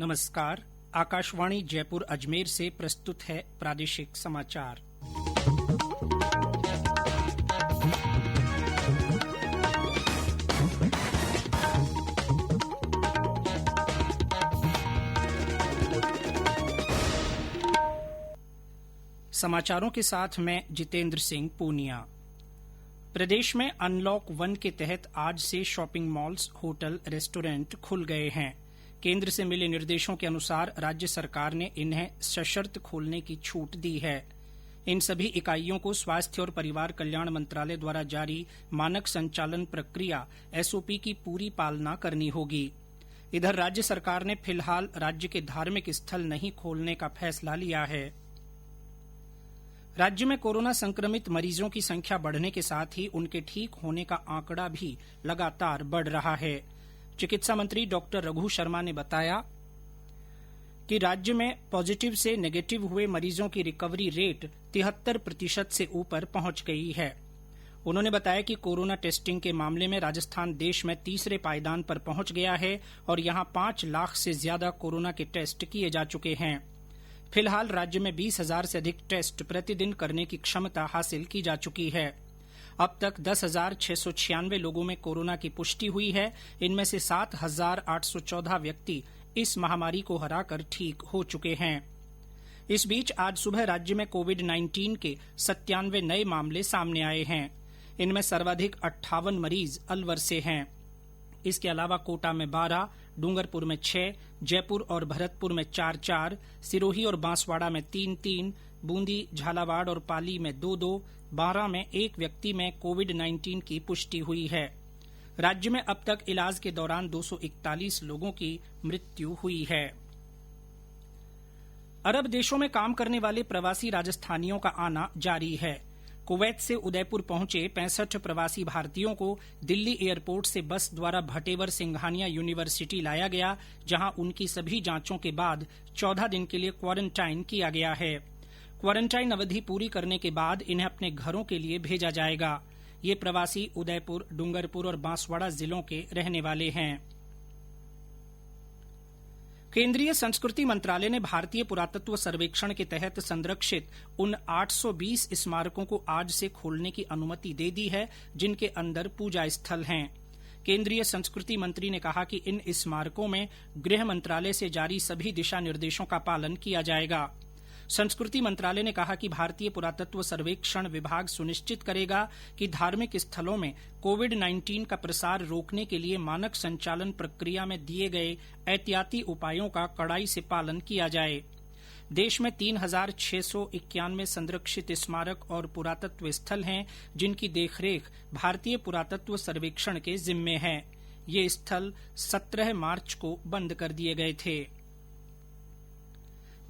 नमस्कार। आकाशवाणी जयपुर अजमेर से प्रस्तुत है प्रादेशिक समाचार। समाचारों के साथ मैं जितेंद्र सिंह पूनिया। प्रदेश में अनलॉक 1 के तहत आज से शॉपिंग मॉल्स, होटल, रेस्टोरेंट खुल गए हैं। केंद्र से मिले निर्देशों के अनुसार राज्य सरकार ने इन्हें सशर्त खोलने की छूट दी है। इन सभी इकाइयों को स्वास्थ्य और परिवार कल्याण मंत्रालय द्वारा जारी मानक संचालन प्रक्रिया एसओपी की पूरी पालना करनी होगी। इधर राज्य सरकार ने फिलहाल राज्य के धार्मिक स्थल नहीं खोलने का फैसला लिया है। राज्य में कोरोना संक्रमित मरीजों की संख्या बढ़ने के साथ ही उनके ठीक होने का आंकड़ा भी लगातार बढ़ रहा है। चिकित्सा मंत्री डॉक्टर रघु शर्मा ने बताया कि राज्य में पॉजिटिव से नेगेटिव हुए मरीजों की रिकवरी रेट 73% से ऊपर पहुंच गई है। उन्होंने बताया कि कोरोना टेस्टिंग के मामले में राजस्थान देश में तीसरे पायदान पर पहुंच गया है और यहां 5 लाख से ज्यादा कोरोना के टेस्ट किए जा चुके हैं। फिलहाल राज्य में 20,000 से अधिक टेस्ट प्रतिदिन करने की क्षमता हासिल की जा चुकी है। अब तक 10,696 लोगों में कोरोना की पुष्टि हुई है। इनमें से 7,814 व्यक्ति इस महामारी को हराकर ठीक हो चुके हैं। इस बीच आज सुबह राज्य में कोविड-19 के 97 नए मामले सामने आए हैं। इनमें सर्वाधिक 58 मरीज अलवर से हैं। इसके अलावा कोटा में 12, डूंगरपुर में 6, जयपुर और भरतपुर में 4-4, सिरोही और बांसवाड़ा में 3-3, बूंदी, झालावाड़ और पाली में 2-2, बारां में 1 व्यक्ति में कोविड-19 की पुष्टि हुई है। राज्य में अब तक इलाज के दौरान 241 लोगों की मृत्यु हुई है। अरब देशों में काम करने वाले प्रवासी राजस्थानियों का आना जारी है। कुवैत से उदयपुर पहुंचे 65 प्रवासी भारतीयों को दिल्ली एयरपोर्ट से बस द्वारा भटेवर सिंघानिया यूनिवर्सिटी लाया गया, जहां उनकी सभी जांचों के बाद 14 दिन के लिए क्वारंटाइन किया गया है। क्वारंटाइन अवधि पूरी करने के बाद इन्हें अपने घरों के लिए भेजा जाएगा। ये प्रवासी उदयपुर, डूंगरपुर और बांसवाड़ा जिलों के रहने वाले हैं। केंद्रीय संस्कृति मंत्रालय ने भारतीय पुरातत्व सर्वेक्षण के तहत संरक्षित उन 820 स्मारकों को आज से खोलने की अनुमति दे दी है, जिनके अंदर पूजा स्थल हैं। केंद्रीय संस्कृति मंत्री ने कहा कि इन स्मारकों में गृह मंत्रालय से जारी सभी दिशा निर्देशों का पालन किया जाएगा। संस्कृति मंत्रालय ने कहा कि भारतीय पुरातत्व सर्वेक्षण विभाग सुनिश्चित करेगा कि धार्मिक स्थलों में कोविड-19 का प्रसार रोकने के लिए मानक संचालन प्रक्रिया में दिए गए एहतियाती उपायों का कड़ाई से पालन किया जाए। देश में 3,691 संरक्षित स्मारक और पुरातत्व स्थल हैं, जिनकी देखरेख भारतीय पुरातत्व सर्वेक्षण के जिम्मे है। ये स्थल 17 मार्च को बंद कर दिए गए थे।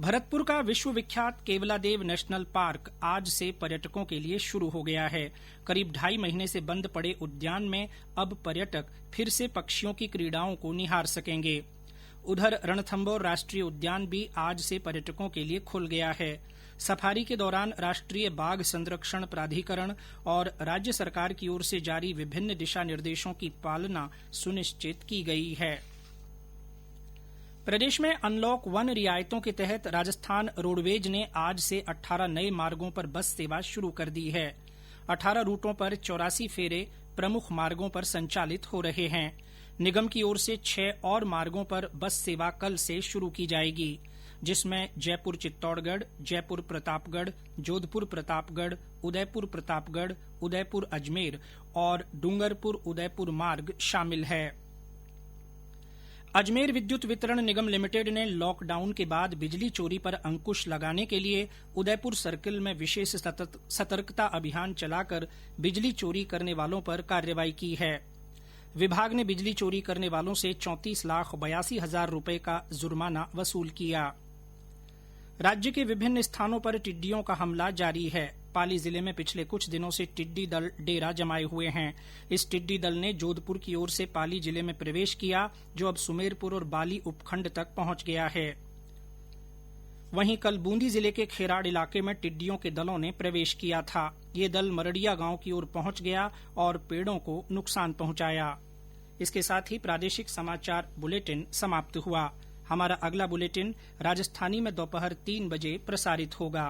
भरतपुर का विश्वविख्यात केवलादेव नेशनल पार्क आज से पर्यटकों के लिए शुरू हो गया है। करीब 2.5 महीने से बंद पड़े उद्यान में अब पर्यटक फिर से पक्षियों की क्रीड़ाओं को निहार सकेंगे। उधर रणथंभौर राष्ट्रीय उद्यान भी आज से पर्यटकों के लिए खुल गया है। सफारी के दौरान राष्ट्रीय बाघ संरक्षण प्राधिकरण और राज्य सरकार की ओर से जारी विभिन्न दिशा निर्देशों की पालना सुनिश्चित की गई है। प्रदेश में अनलॉक 1 रियायतों के तहत राजस्थान रोडवेज ने आज से 18 नए मार्गों पर बस सेवा शुरू कर दी है। 18 रूटों पर 84 फेरे प्रमुख मार्गों पर संचालित हो रहे हैं। निगम की ओर से 6 और मार्गों पर बस सेवा कल से शुरू की जाएगी, जिसमें जयपुर चित्तौड़गढ़, जयपुर प्रतापगढ़, जोधपुर प्रतापगढ़, उदयपुर प्रतापगढ़, उदयपुर अजमेर और डूंगरपुर उदयपुर मार्ग शामिल है। अजमेर विद्युत वितरण निगम लिमिटेड ने लॉकडाउन के बाद बिजली चोरी पर अंकुश लगाने के लिए उदयपुर सर्किल में विशेष सतर्कता अभियान चलाकर बिजली चोरी करने वालों पर कार्रवाई की है। विभाग ने बिजली चोरी करने वालों से 34,82,000 रुपए का जुर्माना वसूल किया। राज्य के विभिन्न स्थानों पर टिड्डियों का हमला जारी है। पाली जिले में पिछले कुछ दिनों से टिड्डी दल डेरा जमाए हुए हैं। इस टिड्डी दल ने जोधपुर की ओर से पाली जिले में प्रवेश किया, जो अब सुमेरपुर और बाली उपखंड तक पहुंच गया है। वहीं कल बूंदी जिले के खेराड़ इलाके में टिड्डियों के दलों ने प्रवेश किया था। ये दल मरडिया गांव की ओर पहुंच गया और पेड़ों को नुकसान पहुंचाया। इसके साथ ही प्रादेशिक समाचार बुलेटिन समाप्त हुआ। हमारा अगला बुलेटिन राजस्थानी में दोपहर 3 बजे प्रसारित होगा।